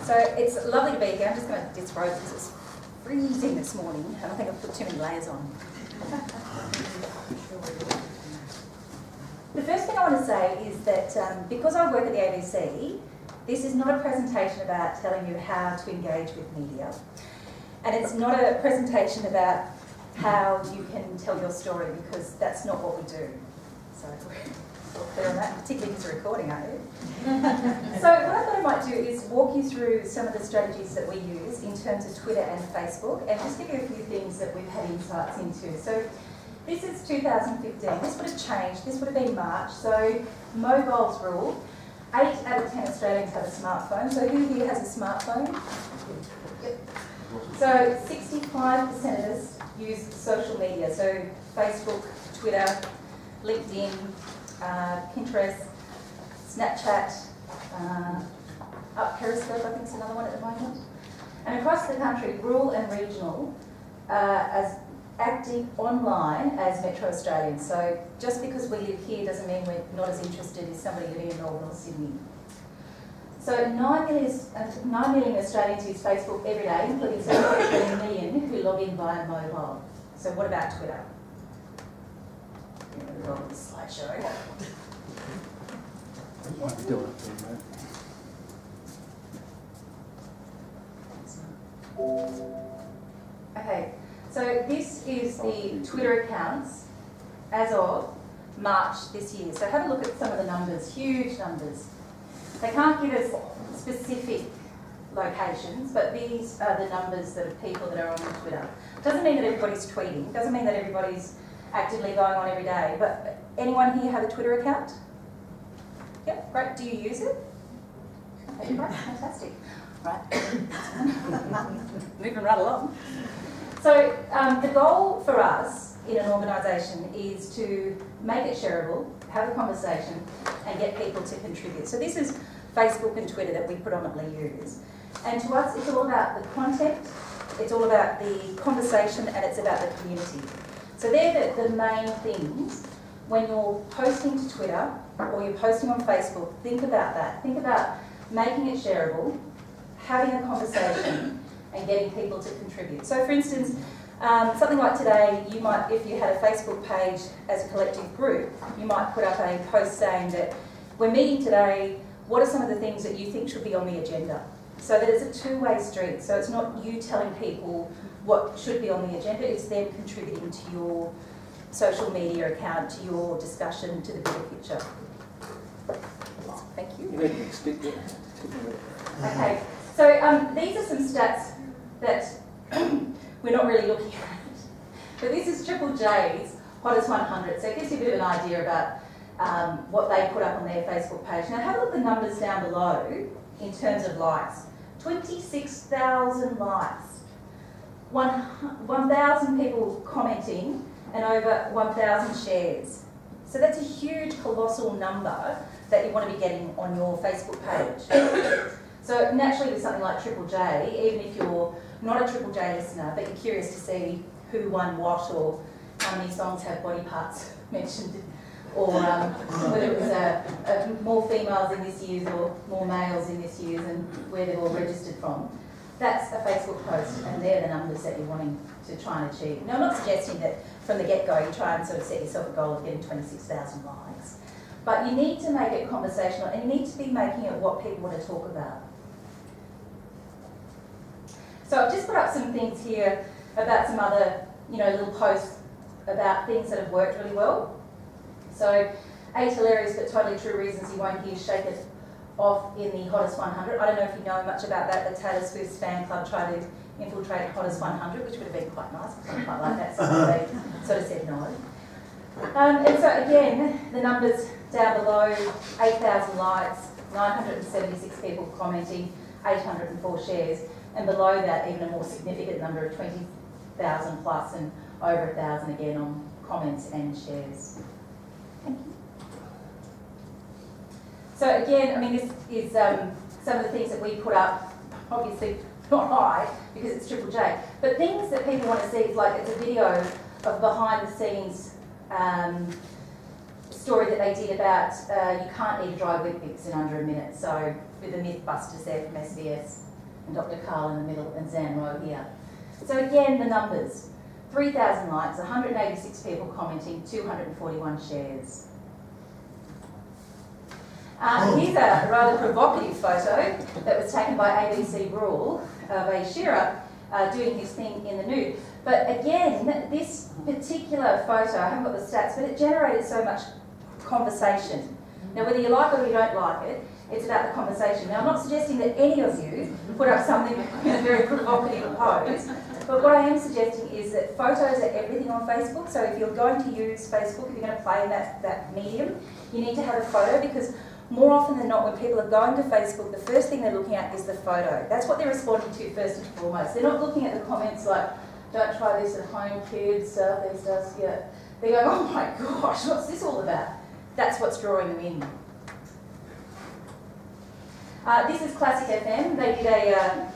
So it's lovely to be here. I'm just going to disrobe because it's freezing this morning and I think I've put too many layers on. The first thing I want to say is that because I work at the ABC, this is not a presentation about telling you how to engage with media. And it's not a presentation about how you can tell your story, because that's not what we do. So we're clear on that, particularly because you're recording, aren't you? So what I thought I might do is walk you through some of the strategies that we use in terms of Twitter and Facebook, and just give you a few things that we've had insights into. So this is 2015. This would have changed. This would have been March. So mobiles rule. 8 out of 10 Australians have a smartphone. So who here has a smartphone? Yep. So 65% of us use social media. So Facebook, Twitter, LinkedIn, Pinterest, Snapchat, Periscope, I think is another one at the moment. And across the country, rural and regional, as active online as Metro Australians. So just because we live here doesn't mean we're not as interested as somebody living in Melbourne or Sydney. So 9 million Australians use Facebook every day, including 7 million who log in via mobile. So what about Twitter? Roll the slideshow. Okay, so this is the Twitter accounts as of March this year. So have a look at some of the numbers, huge numbers. They can't give us specific locations, but these are the numbers of people that are on Twitter. Doesn't mean that everybody's tweeting, doesn't mean that everybody's actively going on every day, but anyone here have a Twitter account? Yep, great. Do you use it? Okay, great, fantastic. Right, moving right along. So the goal for us in an organisation is to make it shareable, have a conversation, and get people to contribute. So this is Facebook and Twitter that we predominantly use. And to us, it's all about the content, it's all about the conversation, and it's about the community. So they're the main things. When you're posting to Twitter or you're posting on Facebook, think about that. Think about making it shareable, having a conversation, and getting people to contribute. So for instance, something like today, you might, if you had a Facebook page as a collective group, you might put up a post saying that we're meeting today, what are some of the things that you think should be on the agenda? So that it's a two-way street. So it's not you telling people what should be on the agenda, it's them contributing to your social media account, to your discussion, to the bigger picture. Thank you. Okay, so these are some stats that we're not really looking at. But this is Triple J's Hottest 100, so it gives you a bit of an idea about what they put up on their Facebook page. Now have a look at the numbers down below in terms of likes. 26,000 likes. 1,000 people commenting and over 1,000 shares. So that's a huge, colossal number that you want to be getting on your Facebook page. So naturally with something like Triple J, even if you're not a Triple J listener, but you're curious to see who won what or how many songs have body parts mentioned, or whether it was more females in this year's or more males in this year's and where they're all registered from. That's a Facebook post, and they're the numbers that you're wanting to try and achieve. Now, I'm not suggesting that from the get-go you try and sort of set yourself a goal of getting 26,000 likes, but you need to make it conversational, and you need to be making it what people want to talk about. So I've just put up some things here about some other, little posts about things that have worked really well. So 8 hilarious but totally true reasons you won't hear Shake It Off in the Hottest 100. I don't know if you know much about that, but Taylor Swift's fan club tried to infiltrate Hottest 100, which would have been quite nice. I quite like that, so they sort of said no. And so again, the numbers down below, 8,000 likes, 976 people commenting, 804 shares, and below that even a more significant number of 20,000 plus and over 1,000 again on comments and shares. Thank you. So again, this is some of the things that we put up, obviously not high because it's Triple J, but things that people want to see, like it's a video of behind the scenes story that they did about you can't eat a dry Weet-Bix in under a minute. So with the Mythbusters there from SBS and Dr. Carl in the middle and Zan Rowe here. So again, the numbers. 3,000 likes, 186 people commenting, 241 shares. Here's a rather provocative photo that was taken by ABC Rural of a shearer doing his thing in the nude. But again, this particular photo, I haven't got the stats, but it generated so much conversation. Now, whether you like it or you don't like it, it's about the conversation. Now, I'm not suggesting that any of you put up something in a very provocative pose, but what I am suggesting is that photos are everything on Facebook. So if you're going to use Facebook, if you're going to play in that medium, you need to have a photo, because more often than not, when people are going to Facebook, the first thing they're looking at is the photo. That's what they're responding to first and foremost. They're not looking at the comments like, don't try this at home, kids, these stuff. Yeah. They're going, oh my gosh, what's this all about? That's what's drawing them in. This is Classic FM. They did a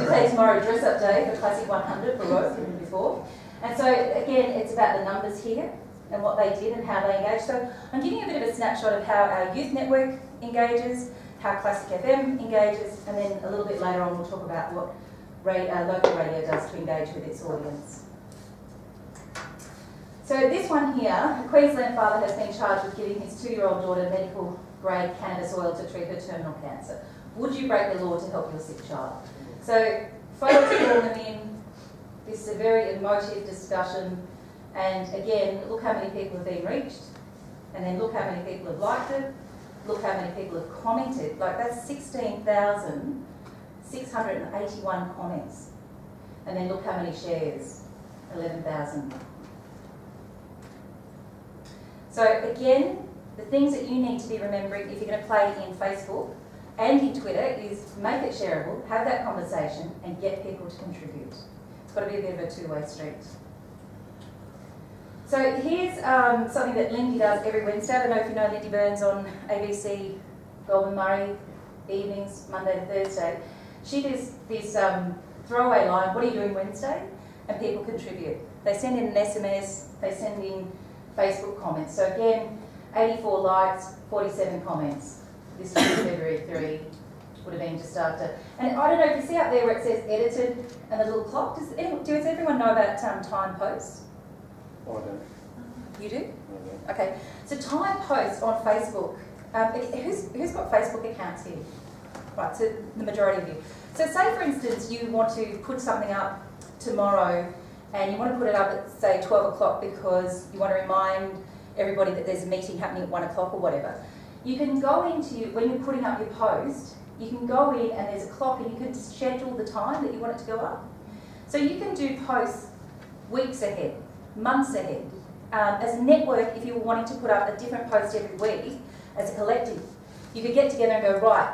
Play Tomorrow dress-up day for Classic 100 for Rose even before. And so, again, it's about the numbers here and what they did and how they engaged. So I'm giving you a bit of a snapshot of how our youth network engages, how Classic FM engages, and then a little bit later on we'll talk about what local radio does to engage with its audience. So this one here, a Queensland father has been charged with giving his 2-year-old daughter medical-grade cannabis oil to treat her terminal cancer. Would you break the law to help your sick child? So photos call them in. This is a very emotive discussion. And again, look how many people have been reached. And then look how many people have liked it. Look how many people have commented. Like, that's 16,681 comments. And then look how many shares. 11,000. So again, the things that you need to be remembering if you're going to play in Facebook and in Twitter is make it shareable, have that conversation, and get people to contribute. It's got to be a bit of a two-way street. So here's something that Lindy does every Wednesday. I don't know if you know Lindy Burns on ABC Goldman Murray evenings, Monday to Thursday. She does this throwaway line, what are you doing Wednesday? And people contribute. They send in an SMS, they send in Facebook comments. So again, 84 likes, 47 comments. This is February 3, would have been just after. And I don't know if you see up there where it says edited and the little clock. Does everyone know about time posts? I don't. You do? Okay. So time posts on Facebook. Who's got Facebook accounts here? Right, so the majority of you. So say for instance you want to put something up tomorrow and you want to put it up at say 12 o'clock because you want to remind everybody that there's a meeting happening at 1 o'clock or whatever. You can go when you're putting up your post, you can go in and there's a clock and you can schedule the time that you want it to go up. So you can do posts weeks ahead, months ahead. As a network, if you were wanting to put up a different post every week, as a collective, you could get together and go, right,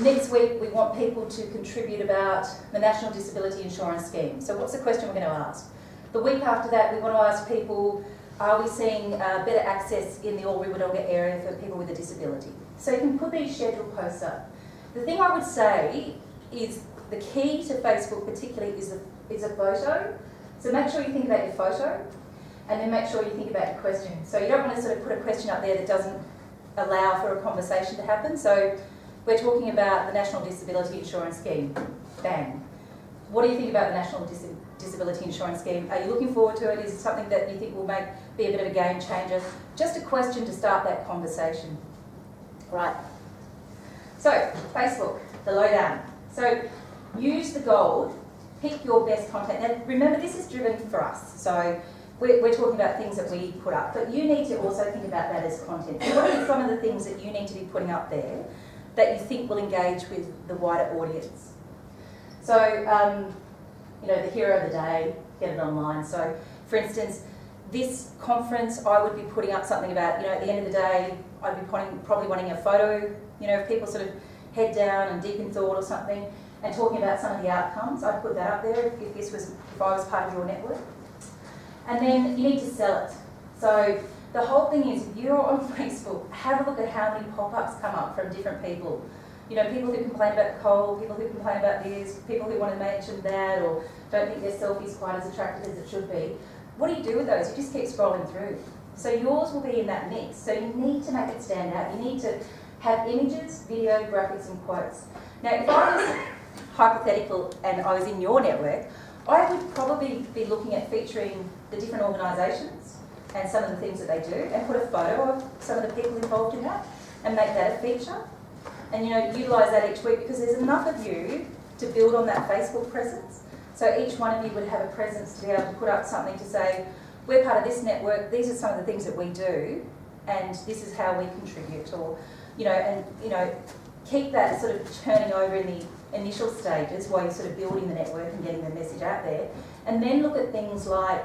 next week we want people to contribute about the National Disability Insurance Scheme. So what's the question we're going to ask? The week after that, we want to ask people, are we seeing better access in the Albury Wodoga area for people with a disability? So you can put these scheduled posts up. The thing I would say is the key to Facebook particularly is a photo. So make sure you think about your photo and then make sure you think about your question. So you don't want to sort of put a question up there that doesn't allow for a conversation to happen. So we're talking about the National Disability Insurance Scheme. Bang. What do you think about the National Disability Insurance Scheme? Are you looking forward to it? Is it something that you think will be a bit of a game changer? Just a question to start that conversation. Right. So, Facebook, the lowdown. So, use the gold, pick your best content. Now, remember, this is driven for us. So, we're talking about things that we put up, but you need to also think about that as content. So what are some of the things that you need to be putting up there that you think will engage with the wider audience? So, the hero of the day, get it online. So, for instance, this conference, I would be putting up something about, at the end of the day, I'd be probably wanting a photo, of people sort of head down and deep in thought or something, and talking about some of the outcomes. I'd put that up there if I was part of your network. And then you need to sell it. So the whole thing is, if you're on Facebook, have a look at how many pop-ups come up from different people. People who complain about coal, people who complain about this, people who want to mention that, or don't think their selfie's quite as attractive as it should be. What do you do with those? You just keep scrolling through. So yours will be in that mix. So you need to make it stand out. You need to have images, video, graphics and quotes. Now if I was hypothetical and I was in your network, I would probably be looking at featuring the different organisations and some of the things that they do and put a photo of some of the people involved in that and make that a feature. And utilise that each week because there's enough of you to build on that Facebook presence. So each one of you would have a presence to be able to put up something to say, we're part of this network, these are some of the things that we do, and this is how we contribute, or, keep that sort of turning over in the initial stages while you're sort of building the network and getting the message out there. And then look at things like,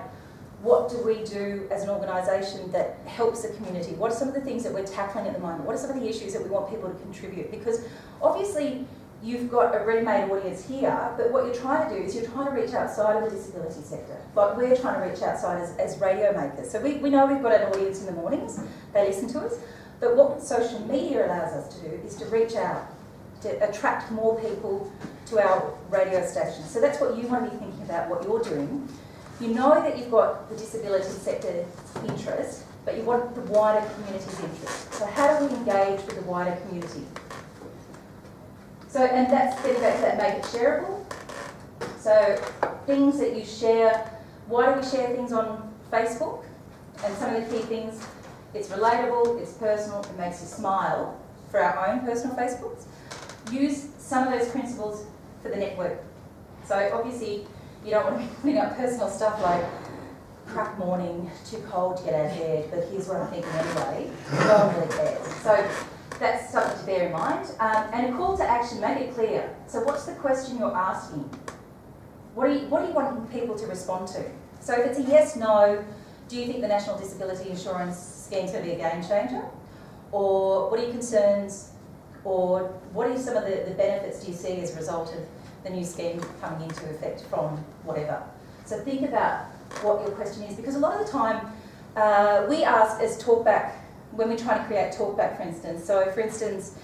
what do we do as an organisation that helps the community? What are some of the things that we're tackling at the moment? What are some of the issues that we want people to contribute? Because obviously you've got a ready-made audience here, but what you're trying to do is you're trying to reach outside of the disability sector. Like we're trying to reach outside as radio makers. So we know we've got an audience in the mornings, they listen to us, but what social media allows us to do is to reach out, to attract more people to our radio station. So that's what you want to be thinking about, what you're doing. You know that you've got the disability sector interest, but you want the wider community's interest. So how do we engage with the wider community? So, and that's getting back to that make it shareable. So things that you share, why do we share things on Facebook? And some of the key things, it's relatable, it's personal, it makes you smile for our own personal Facebooks. Use some of those principles for the network. So obviously, you don't want to be putting up personal stuff like, crap morning, too cold to get out of bed, but here's what I'm thinking anyway. No one really cares. So that's something to bear in mind. And a call to action, make it clear. So what's the question you're asking? What are you wanting people to respond to? So if it's a yes, no, do you think the National Disability Insurance Scheme is going to be a game changer? Or what are your concerns? Or what are some of the benefits do you see as a result of the new scheme coming into effect from whatever? So think about what your question is, because a lot of the time we ask as talkback, when we're trying to create talkback, for instance. So for instance,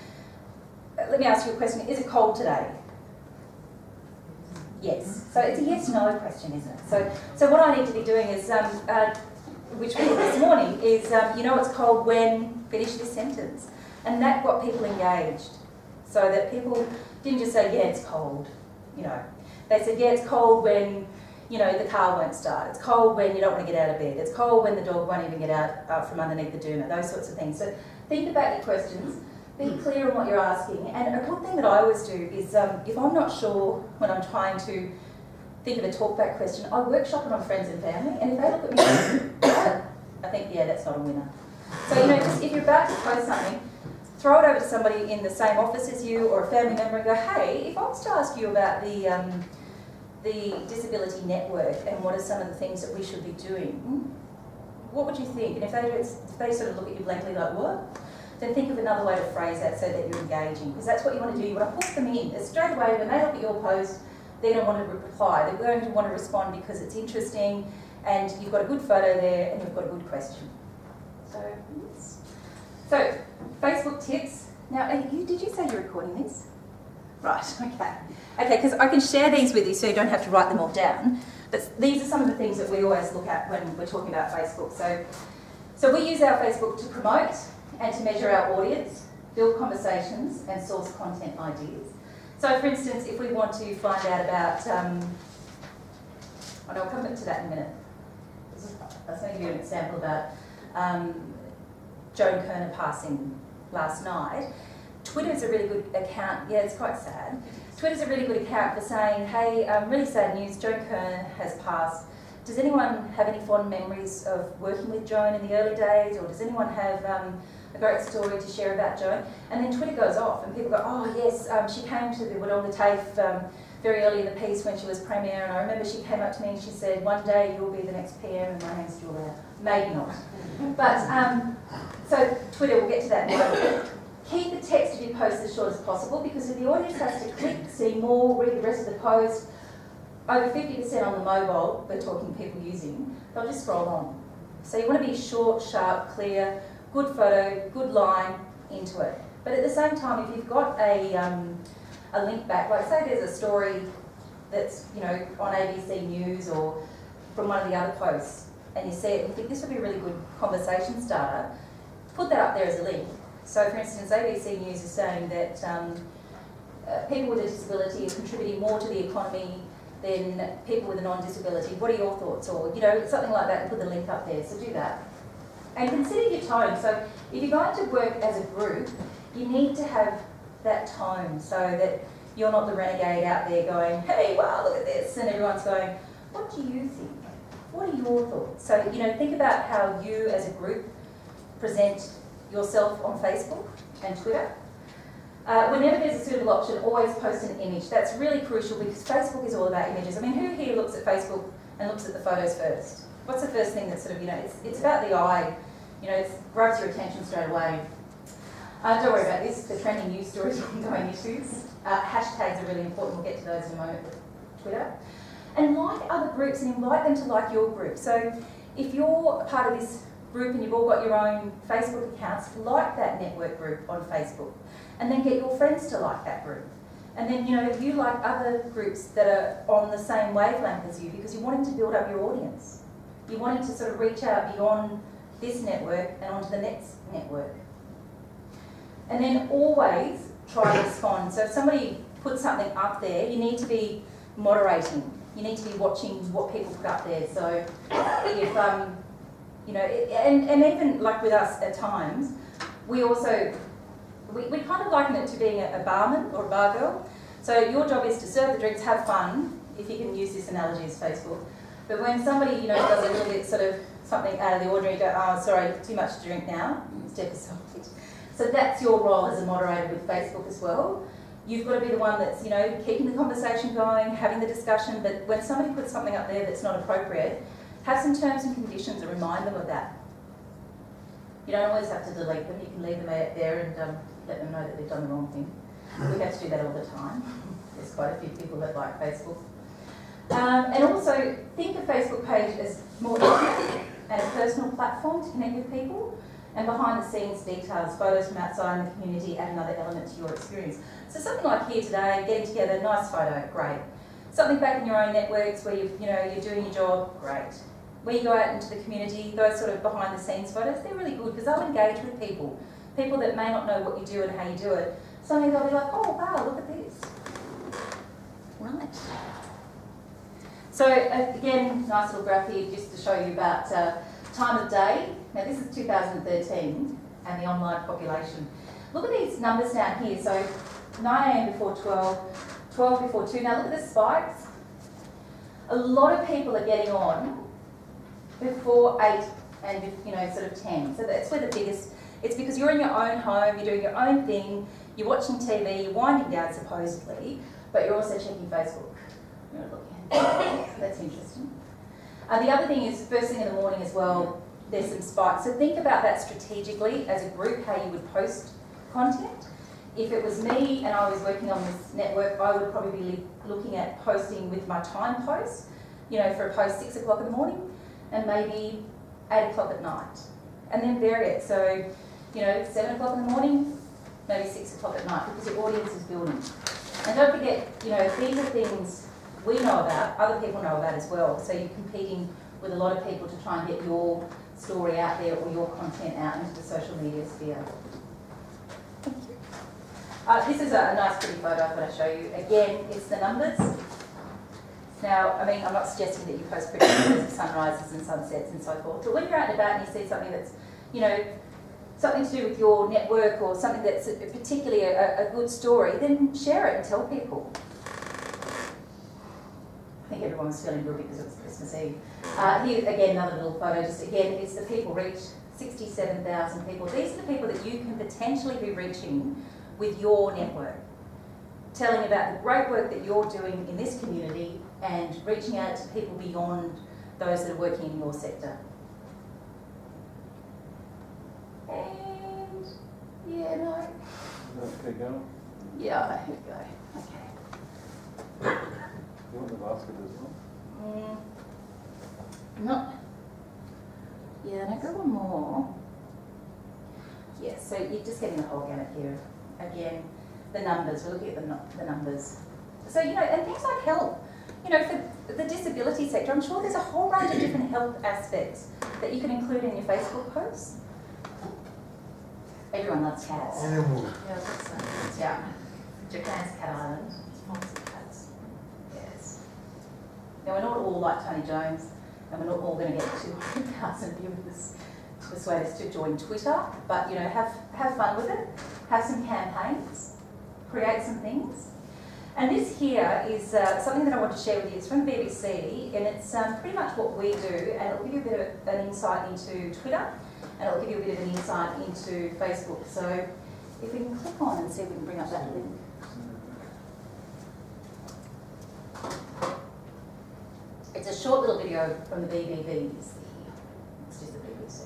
let me ask you a question, is it cold today? Yes. So it's a yes-no question, isn't it? So what I need to be doing is, which we did this morning, is it's cold when, finish this sentence. And that got people engaged. So that people didn't just say, yeah, it's cold, They said, yeah, it's cold when, the car won't start. It's cold when you don't want to get out of bed. It's cold when the dog won't even get out from underneath the doona, those sorts of things. So think about your questions, be clear on what you're asking. And a good thing that I always do is, if I'm not sure when I'm trying to think of a talkback question, I workshop it on friends and family, and if they look at me, I think, yeah, that's not a winner. So, just if you're about to post something, throw it over to somebody in the same office as you or a family member and go, hey, if I was to ask you about the disability network and what are some of the things that we should be doing, what would you think? And if they sort of look at you blankly like, what? Then think of another way to phrase that so that you're engaging, because that's what you want to do. You want to hook them in. Straight away, when they look at your post, they're going to want to reply. They're going to want to respond because it's interesting and you've got a good photo there and you've got a good question. So Facebook tips. Now, did you say you're recording this? Right, okay. Okay, because I can share these with you so you don't have to write them all down. But these are some of the things that we always look at when we're talking about Facebook. So we use our Facebook to promote and to measure our audience, build conversations and source content ideas. So for instance, if we want to find out about, I'll come back to that in a minute. I was going to give you an example about Joan Kerner passing last night. Twitter's a really good account, yeah, it's quite sad. Twitter's a really good account for saying, hey, really sad news, Joan Kerner has passed. Does anyone have any fond memories of working with Joan in the early days, or does anyone have a great story to share about Joan? And then Twitter goes off and people go, oh yes, she came to the Wodoga TAFE very early in the piece when she was Premier, and I remember she came up to me and she said, one day you'll be the next PM and my name's Julia. Maybe not. But, so Twitter, we'll get to that in a moment. Keep the text of your post as short as possible, because if the audience has to click, see more, read the rest of the post, over 50% on the mobile, we're talking people using, they'll just scroll on. So you want to be short, sharp, clear, good photo, good line into it. But at the same time, if you've got a link back, like say there's a story that's on ABC News or from one of the other posts, and you see it and you think this would be a really good conversation starter, put that up there as a link. So for instance, ABC News is saying that people with a disability are contributing more to the economy than people with a non-disability. What are your thoughts? Or, you know, something like that, and put the link up there, so do that. And consider your tone. So if you're going to work as a group, you need to have that tone so that you're not the renegade out there going, hey, wow, look at this, and everyone's going, what do you think? What are your thoughts? So, you know, think about how you as a group present yourself on Facebook and Twitter. Whenever there's a suitable option, always post an image. That's really crucial because Facebook is all about images. I mean, who here looks at Facebook and looks at the photos first? What's the first thing that sort of, you know, it's about the eye, you know, it grabs your attention straight away. Don't worry about this, the trending news stories are ongoing issues. Hashtags are really important, we'll get to those in a moment with Twitter. And like other groups and invite them to like your group. So if you're a part of this group and you've all got your own Facebook accounts, like that network group on Facebook. And then get your friends to like that group. And then, you know, you like other groups that are on the same wavelength as you because you're wanting to build up your audience. You're wanting to sort of reach out beyond this network and onto the next network. And then always try to respond. So if somebody puts something up there, you need to be moderating. You need to be watching what people put up there. So if, you know, and even like with us at times, we also, we kind of liken it to being a barman or a bar girl. So your job is to serve the drinks, have fun, if you can use this analogy as Facebook. But when somebody, you know, does a little bit sort of something out of the ordinary, go, oh, sorry, too much to drink now, step aside. So that's your role as a moderator with Facebook as well. You've got to be the one that's, you know, keeping the conversation going, having the discussion, but when somebody puts something up there that's not appropriate, have some terms and conditions and remind them of that. You don't always have to delete them, you can leave them out there and let them know that they've done the wrong thing. We have to do that all the time. There's quite a few people that like Facebook. And also, think of Facebook page as more intimate and a personal platform to connect with people, and behind the scenes details, photos from outside in the community add another element to your experience. So something like here today, getting together, nice photo, great. Something back in your own networks where you're doing your job, great. When you go out into the community, those sort of behind the scenes photos, they're really good because they'll engage with people. People that may not know what you do and how you do it. Suddenly they'll be like, oh wow, look at this. Right. So again, nice little graph here just to show you about time of day. Now this is 2013 and the online population. Look at these numbers down here. So 9 a.m. before 12, 12 before 2. Now look at the spikes. A lot of people are getting on before 8 and, you know, sort of 10. So that's where the biggest, it's because you're in your own home, you're doing your own thing, you're watching TV, you're winding down supposedly, but you're also checking Facebook. You're looking at that's interesting. The other thing is, first thing in the morning as well, there's some spikes. So think about that strategically as a group, how you would post content. If it was me and I was working on this network, I would probably be looking at posting with my time post, you know, for a post 6 o'clock in the morning and maybe 8 o'clock at night. And then vary it. So, you know, 7 o'clock in the morning, maybe 6 o'clock at night, because your audience is building. And don't forget, you know, these are things we know about, other people know about as well. So you're competing with a lot of people to try and get your story out there or your content out into the social media sphere. Thank you. This is a nice pretty photo I'm going to show you. Again, it's the numbers. Now, I mean, I'm not suggesting that you post pretty photos of sunrises and sunsets and so forth, but when you're out and about and you see something that's, you know, something to do with your network or something that's particularly a good story, then share it and tell people. I think everyone was feeling good because it was Christmas Eve. Here, again, another little photo. Just again, it's the people reached, 67,000 people. These are the people that you can potentially be reaching with your network. Telling about the great work that you're doing in this community and reaching out to people beyond those that are working in your sector. And, yeah, no. Okay, go. Yeah, here we go. Okay. You want the basket as well? No. Yeah, no, go one more. Yeah, so you're just getting the whole gamut here. Again, the numbers, we're looking at the numbers. So, you know, and things like health. you know, for the disability sector, I'm sure there's a whole range of different health aspects that you can include in your Facebook posts. Everyone loves cats. Animal. Yeah, that's nice. Yeah. Japan's cat island. Lots of cats. Yes. Now we're not all like Tony Jones, and we're not all going to get 200,000 viewers to persuade us to join Twitter. But you know, have fun with it. Have some campaigns. Create some things. And this here is something that I want to share with you. It's from the BBC, and it's pretty much what we do, and it'll give you a bit of an insight into Twitter, and it'll give you a bit of an insight into Facebook. So if we can click on and see if we can bring up that link. It's a short little video from the BBC. It's just the BBC.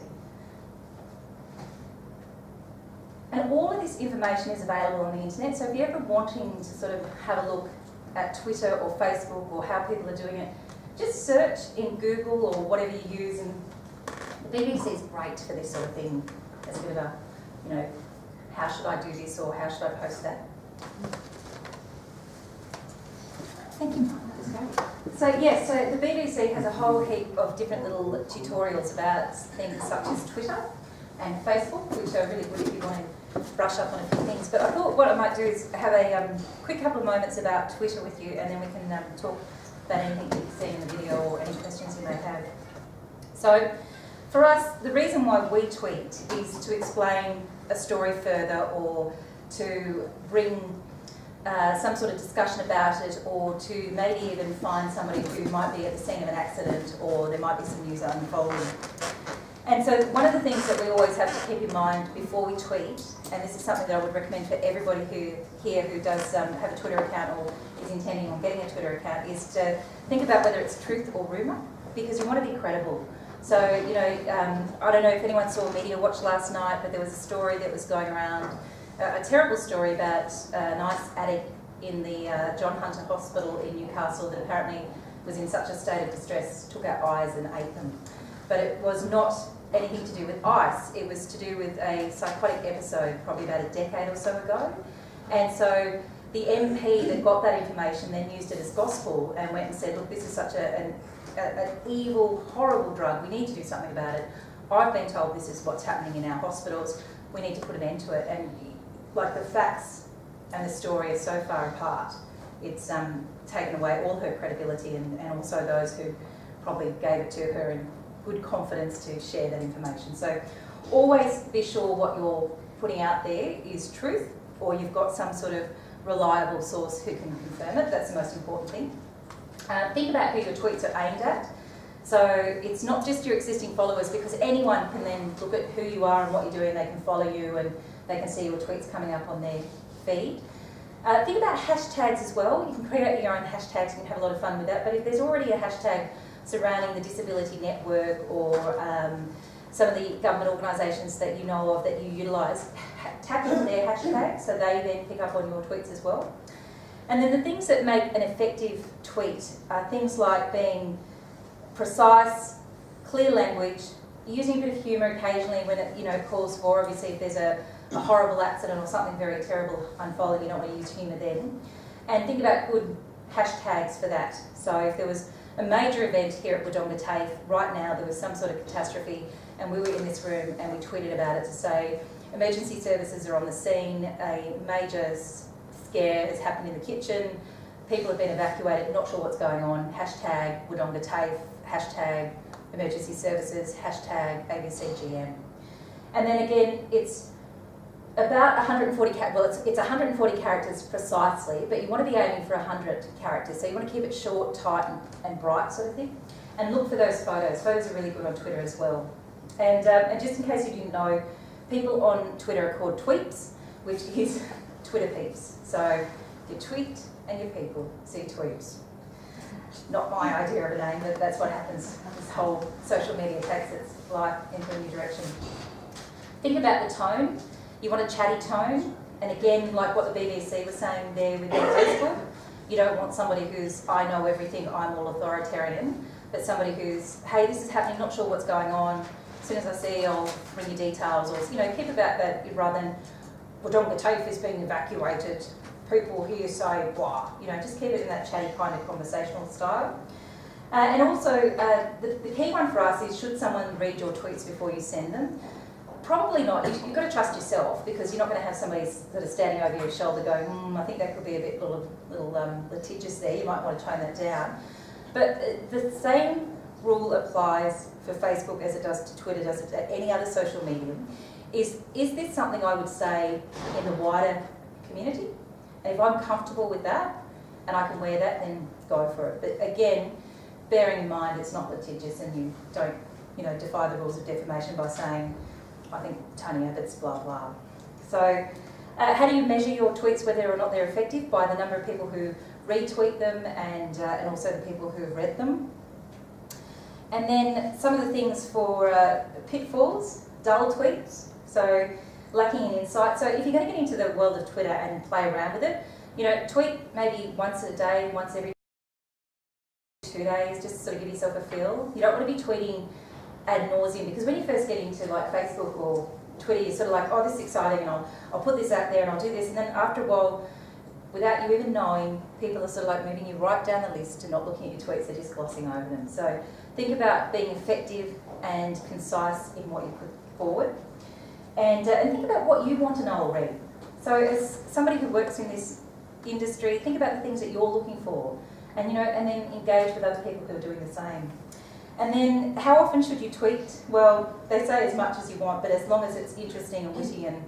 And all of this information is available on the internet, so if you're ever wanting to sort of have a look at Twitter or Facebook or how people are doing it, just search in Google or whatever you use, and the BBC is great for this sort of thing as a bit of a, you know, how should I do this or how should I post that? Thank you, Mark. That was great. So yes, so the BBC has a whole heap of different little tutorials about things such as Twitter and Facebook, which are really good if you want to brush up on a few things. But I thought what I might do is have a quick couple of moments about Twitter with you, and then we can talk about anything that you've seen in the video or any questions you may have. So for us, the reason why we tweet is to explain a story further, or to bring some sort of discussion about it, or to maybe even find somebody who might be at the scene of an accident, or there might be some news unfolding. And so one of the things that we always have to keep in mind before we tweet, and this is something that I would recommend for everybody who does have a Twitter account or is intending on getting a Twitter account, is to think about whether it's truth or rumour, because you want to be credible. So, you know, I don't know if anyone saw Media Watch last night, but there was a story that was going around, a terrible story about a nice addict in the John Hunter Hospital in Newcastle that apparently was in such a state of distress, took out eyes and ate them. But it was not anything to do with ice, it was to do with a psychotic episode probably about a decade or so ago. And so the MP that got that information then used it as gospel and went and said, look, this is such an evil, horrible drug, we need to do something about it. I've been told this is what's happening in our hospitals, we need to put an end to it. And like, the facts and the story are so far apart, it's taken away all her credibility and also those who probably gave it to her in good confidence to share that information. So always be sure what you're putting out there is truth, or you've got some sort of reliable source who can confirm it. That's the most important thing. Think about who your tweets are aimed at. So it's not just your existing followers, because anyone can then look at who you are and what you're doing, they can follow you and they can see your tweets coming up on their feed. Think about hashtags as well. You can create your own hashtags, you can have a lot of fun with that, but if there's already a hashtag surrounding the Disability Network or some of the government organisations that you know of that you utilise, tap into their hashtag so they then pick up on your tweets as well. And then the things that make an effective tweet are things like being precise, clear language, using a bit of humour occasionally when it calls for. Obviously, if there's a horrible accident or something very terrible unfolding, you don't want to use humour then. And think about good hashtags for that. So if there was a major event here at Wodoga TAFE, right now there was some sort of catastrophe and we were in this room and we tweeted about it to say emergency services are on the scene, a major scare has happened in the kitchen, people have been evacuated, not sure what's going on, hashtag Wodoga TAFE, hashtag emergency services, hashtag ABCGM. And then again, it's about 140, it's 140 characters precisely, but you want to be aiming for 100 characters. So you want to keep it short, tight and bright sort of thing. And look for those photos. Photos are really good on Twitter as well. And just in case you didn't know, people on Twitter are called tweeps, which is Twitter peeps. So you tweet and your people see tweeps. Not my idea of a name, but that's what happens. This whole social media takes its life into a new direction. Think about the tone. You want a chatty tone, and again, like what the BBC was saying there with their Facebook, you don't want somebody who's, I know everything, I'm all authoritarian, but somebody who's, hey, this is happening, not sure what's going on, as soon as I see, I'll bring you details, or, keep about that rather than, Wodoga TAFE is being evacuated, people hear you say, blah, you know, just keep it in that chatty kind of conversational style. And also, the key one for us is, should someone read your tweets before you send them? Probably not. You've got to trust yourself, because you're not going to have somebody sort of standing over your shoulder going, I think that could be a bit little litigious there, you might want to tone that down. But the same rule applies for Facebook as it does to Twitter, does it to any other social medium. Is this something I would say in the wider community? And if I'm comfortable with that and I can wear that, then go for it. But again, bearing in mind it's not litigious, and you don't, you know, defy the rules of defamation by saying, I think Tony Abbott's blah blah. So how do you measure your tweets, whether or not they're effective? By the number of people who retweet them and also the people who have read them. And then some of the things for pitfalls, dull tweets, so lacking in insight. So if you're going to get into the world of Twitter and play around with it, you know, tweet maybe once a day, once every 2 days, just to sort of give yourself a feel. You don't want to be tweeting ad nauseum, because when you first get into like Facebook or Twitter, you're sort of like, oh, this is exciting, and I'll put this out there and I'll do this, and then after a while, without you even knowing, people are sort of like moving you right down the list to not looking at your tweets, they're just glossing over them. So think about being effective and concise in what you put forward, and think about what you want to know already. So as somebody who works in this industry, think about the things that you're looking for, and you know, and then engage with other people who are doing the same. And then how often should you tweet? Well, they say as much as you want, but as long as it's interesting and witty and,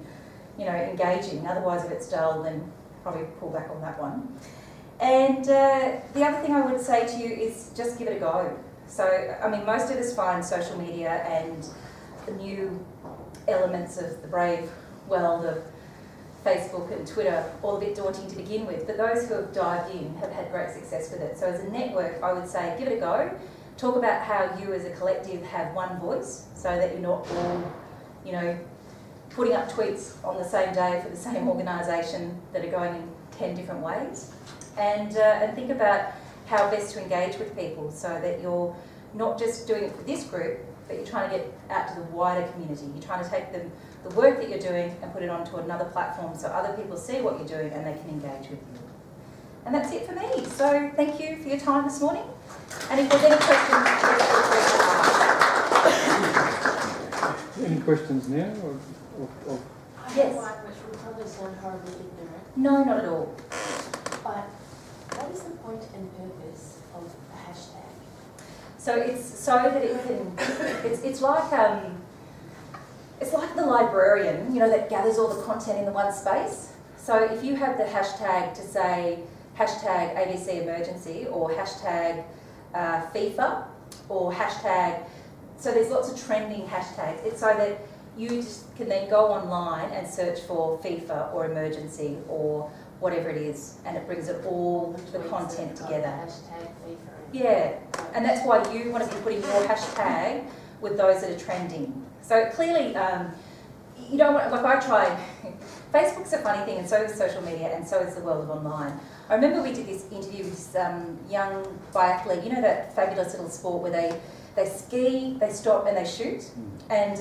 you know, engaging. Otherwise, if it's dull, then probably pull back on that one. And the other thing I would say to you is just give it a go. So, I mean, most of us find social media and the new elements of the brave world of Facebook and Twitter all a bit daunting to begin with, but those who have dived in have had great success with it. So as a network, I would say give it a go. Talk about how you as a collective have one voice, so that you're not all, you know, putting up tweets on the same day for the same organisation that are going in 10 different ways. And think about how best to engage with people, so that you're not just doing it for this group, but you're trying to get out to the wider community. You're trying to take the work that you're doing and put it onto another platform so other people see what you're doing and they can engage with you. And that's it for me. So thank you for your time this morning. And if there's any questions, Any questions now? Or yes. One which will probably sound horribly ignorant, No, not at all. but what is the point and purpose of a hashtag? So it's so that it can. It's like the librarian, you know, that gathers all the content in the one space. So if you have the hashtag to say hashtag ABC emergency, or hashtag FIFA, or hashtag, so there's lots of trending hashtags. It's so that you just can then go online and search for FIFA or emergency or whatever it is, and it brings it all the content together. Hashtag FIFA. Yeah, and that's why you want to be putting your hashtag with those that are trending. So clearly, you don't want, like I tried, Facebook's a funny thing, and so is social media, and so is the world of online. I remember we did this interview with this young biathlete, you know, that fabulous little sport where they ski, they stop and they shoot, and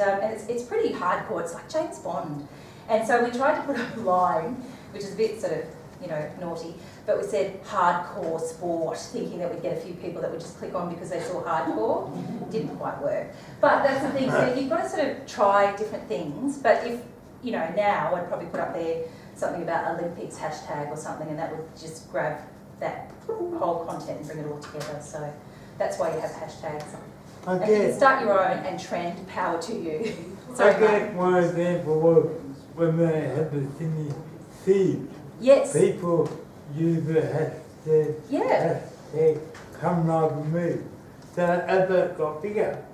it's pretty hardcore, it's like James Bond. And so we tried to put a line, which is a bit sort of, you know, naughty, but we said hardcore sport, thinking that we'd get a few people that would just click on because they saw hardcore. Didn't quite work. But that's the thing, so you've got to sort of try different things, but if, you know, now I'd probably put up there something about Olympics hashtag or something, and that would just grab that whole content and bring it all together. So that's why you have hashtags. And you can start your own and trend, power to you. I get one example was when they had the Sydney siege. Yes. People use the hashtag, Yeah. hashtag come like me. So as it got bigger,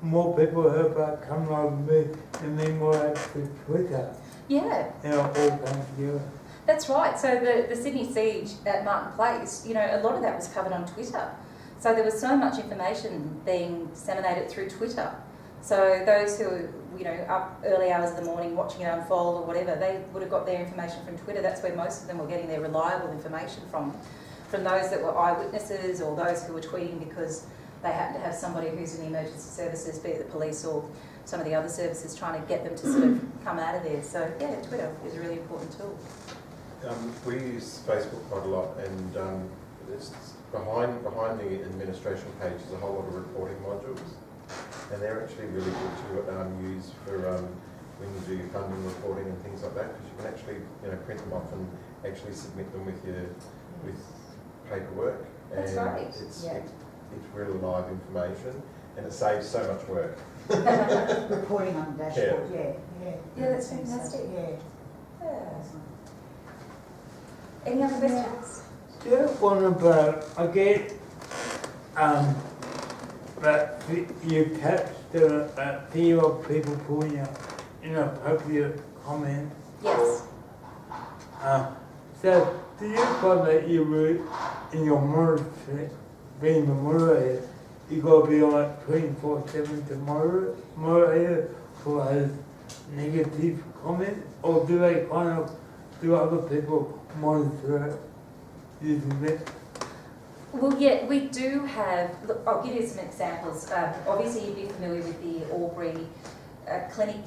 more people heard about come like me, and then more to Twitter. Yeah. And it all came together. That's right. So the Sydney siege at Martin Place, you know, a lot of that was covered on Twitter. So there was so much information being disseminated through Twitter. So those who were, you know, up early hours of the morning watching it unfold or whatever, they would have got their information from Twitter. That's where most of them were getting their reliable information from those that were eyewitnesses or those who were tweeting because they happen to have somebody who's in the emergency services, be it the police or some of the other services, trying to get them to sort of come out of there. So yeah, Twitter is a really important tool. We use Facebook quite a lot, and it's behind the administration page is a whole lot of reporting modules, and they're actually really good to use for when you do your funding reporting and things like that, because you can actually print them off and actually submit them with paperwork. That's and right. It's Yeah. it's really live information, and it saves so much work. Reporting on the dashboard, yeah. Yeah, that's fantastic. Yeah. Any other questions? Yeah, one about, I get, that you catch the fear of people putting out inappropriate comments. Yes. So, do you find that you were in your moderator, being the moderator, you got to be like 24/7 to moderator for those negative comments, or do they do other people monitor it using it? Well, yeah, we do have, look, I'll give you some examples. Obviously, you'd be familiar with the Albury clinic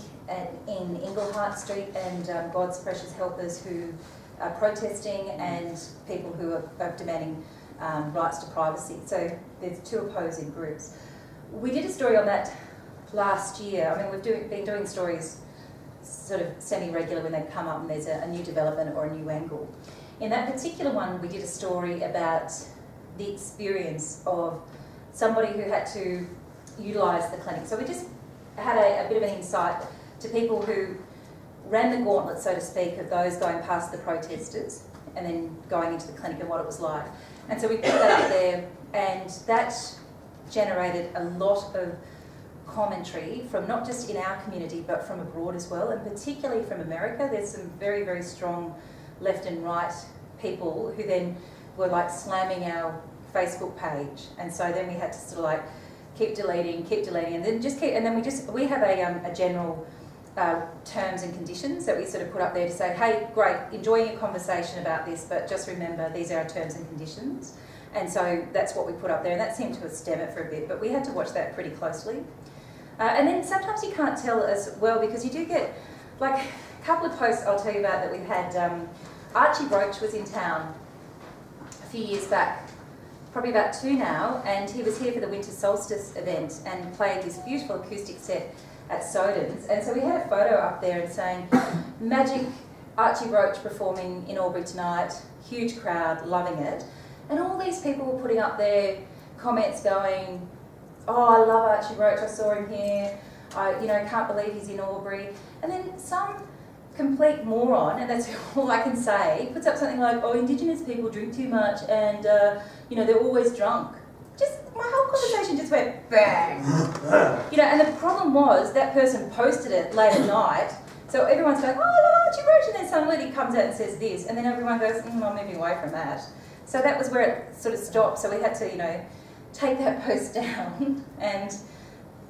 in Inglehart Street and God's Precious Helpers who are protesting and people who are demanding rights to privacy. So there's two opposing groups. We did a story on that last year. I mean, we've been doing stories sort of semi-regular when they come up and there's a new development or a new angle. In that particular one, we did a story about the experience of somebody who had to utilise the clinic. So we just had a bit of an insight to people who ran the gauntlet, so to speak, of those going past the protesters and then going into the clinic and what it was like. And so we put that up there, and that generated a lot of commentary from not just in our community but from abroad as well, and particularly from America. There's some very, very strong left and right people who then were like slamming our Facebook page, and so then we had to sort of like keep deleting, and then we have a general terms and conditions that we sort of put up there to say, hey, great, enjoying your conversation about this, but just remember these are our terms and conditions. And so that's what we put up there, and that seemed to stem it for a bit, but we had to watch that pretty closely. And then sometimes you can't tell as well, because you do get, like a couple of posts I'll tell you about that we've had. Archie Roach was in town a few years back, probably about 2 now, and he was here for the Winter Solstice event and played this beautiful acoustic set at Soden's. And so we had a photo up there and saying, magic Archie Roach performing in Albury tonight, huge crowd, loving it. And all these people were putting up their comments going, oh, I love Archie Roach, I saw him here, I can't believe he's in Albury. And then some complete moron, and that's all I can say, puts up something like, oh, Indigenous people drink too much and, they're always drunk. Just, my whole conversation just went bang. And the problem was that person posted it late at night, so everyone's going, oh, I love Archie Roach, and then suddenly he comes out and says this, and then everyone goes, I'm moving away from that. So that was where it sort of stopped, so we had to, take that post down, and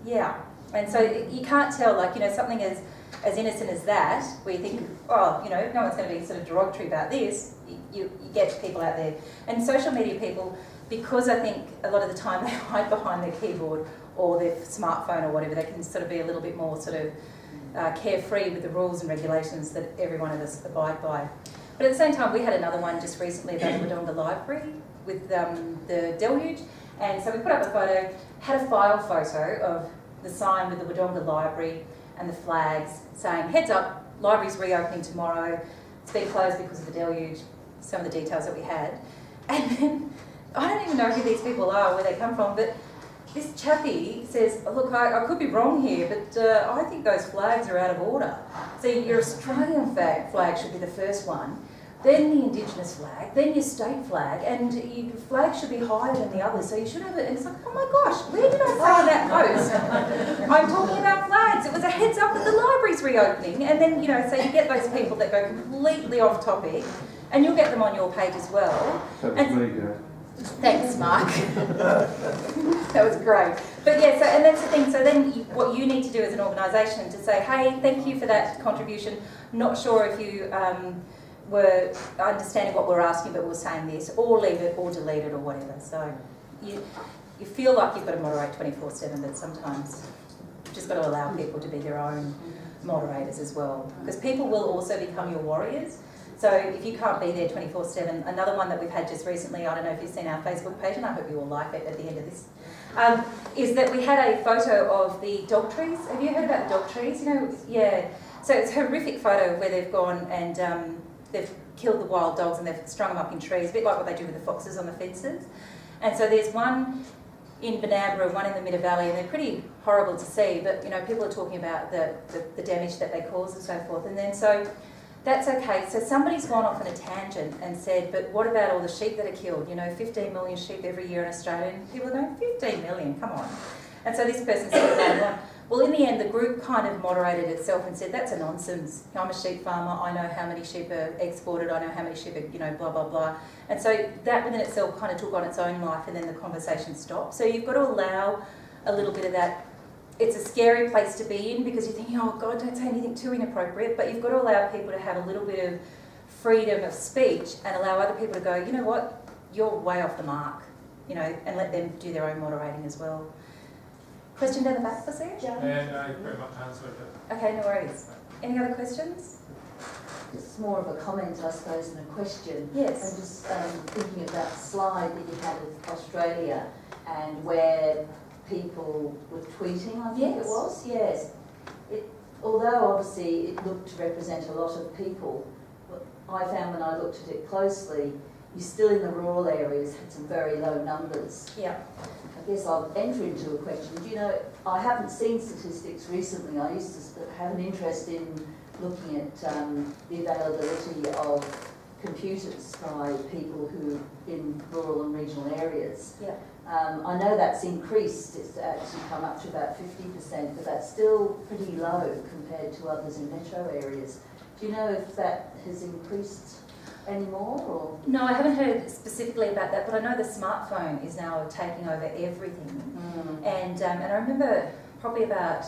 yeah. And so you can't tell, something as innocent as that, where you think, oh, no one's going to be sort of derogatory about this, you get people out there. And social media people, because I think a lot of the time they hide behind their keyboard or their smartphone or whatever, they can sort of be a little bit more sort of carefree with the rules and regulations that every one of us abide by. But at the same time, we had another one just recently about the Wodoga Library with the deluge. And so we put up a photo, had a file photo of the sign with the Wodoga Library and the flags saying, heads up, library's reopening tomorrow, it's been closed because of the deluge, some of the details that we had. And then, I don't even know who these people are, where they come from, but this chappie says, look, I could be wrong here, but I think those flags are out of order. So your Australian flag should be the first one, then the Indigenous flag, then your state flag, and your flag should be higher than the others, so you should have it. And it's like, oh my gosh, where did I say in that post? I'm talking about flags. It was a heads up that the library's reopening, and then, so you get those people that go completely off topic, and you'll get them on your page as well. That was me, Gaye. Thanks, Mark. That was great. But yeah, and that's the thing. So then what you need to do as an organisation to say, hey, thank you for that contribution. Not sure if you were understanding what we're asking, but we're saying this, or leave it, or delete it, or whatever. So you feel like you've got to moderate 24/7, but sometimes you've just got to allow people to be their own moderators as well. Because people will also become your warriors. So if you can't be there 24/7, another one that we've had just recently, I don't know if you've seen our Facebook page, and I hope you all like it at the end of this, is that we had a photo of the dog trees. Have you heard about the dog trees? You know, yeah. So it's a horrific photo where they've gone and they've killed the wild dogs and they've strung them up in trees, a bit like what they do with the foxes on the fences. And so there's one in Banabra and one in the Midder Valley, and they're pretty horrible to see, but, you know, people are talking about the damage that they cause and so forth. And then so that's okay. So somebody's gone off on a tangent and said, but what about all the sheep that are killed? You know, 15 million sheep every year in Australia. And people are going, 15 million, come on. And so this person said, well, in the end, the group kind of moderated itself and said, that's a nonsense. I'm a sheep farmer. I know how many sheep are exported. I know how many sheep are, you know, blah, blah, blah. And so that within itself kind of took on its own life, and then the conversation stopped. So you've got to allow a little bit of that. It's a scary place to be in because you're thinking, oh, God, don't say anything too inappropriate. But you've got to allow people to have a little bit of freedom of speech and allow other people to go, you know what, you're way off the mark, you know, and let them do their own moderating as well. Question down the back, was there? Joe? Yeah, no, very much answered it. Okay, no worries. Any other questions? It's more of a comment, I suppose, than a question. Yes. I'm just thinking of that slide that you had of Australia and where people were tweeting, I think Yes. it was. Yes. Although obviously it looked to represent a lot of people, what I found when I looked at it closely, you still in the rural areas had some very low numbers. Yeah. I guess I'll enter into a question. Do you know, I haven't seen statistics recently. I used to have an interest in looking at the availability of computers by people who in rural and regional areas. Yeah. I know that's increased. It's actually come up to about 50%, but that's still pretty low compared to others in metro areas. Do you know if that has increased anymore, or? No, I haven't heard specifically about that, but I know the smartphone is now taking over everything. And I remember probably about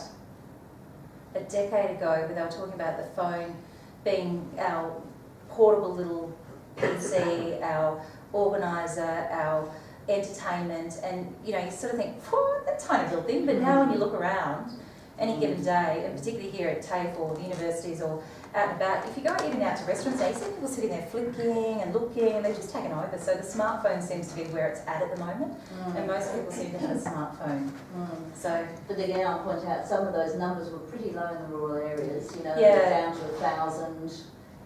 a decade ago when they were talking about the phone being our portable little PC, our organiser, our entertainment, and you know, you sort of think, that tiny little thing, but now when you look around any given day, and particularly here at TAFE or the universities or out and about, if you go even out to restaurants now, you see people sitting there flicking and looking, and they're just taken over. So the smartphone seems to be where it's at the moment, and most people seem to have a smartphone. So, But again, I'll point out some of those numbers were pretty low in the rural areas, you know, Yeah. down to 1,000,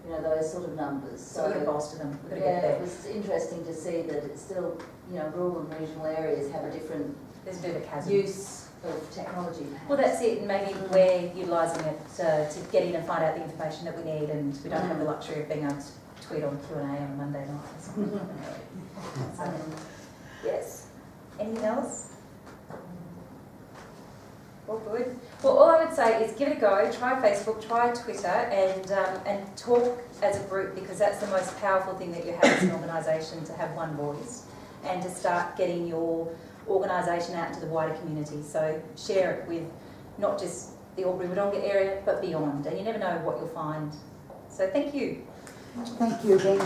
you know, those sort of numbers. so we've got to bolster them. We've got to Yeah, get there. it was interesting to see that it's still, you know, rural and regional areas have a different There's a bit of a chasm. use of technology. Perhaps. Well, that's it, and maybe we're utilising it to get in and find out the information that we need, and we don't have the luxury of being able to tweet on Q&A on a Monday night or something. So, yes. Anything else? All good. Well, all I would say is give it a go. Try Facebook, try Twitter, and talk as a group, because that's the most powerful thing that you have as an organisation, to have one voice and to start getting your organisation out into the wider community. So share it with not just the Albury-Wodoga area, but beyond, and you never know what you'll find. So thank you. Thank you again.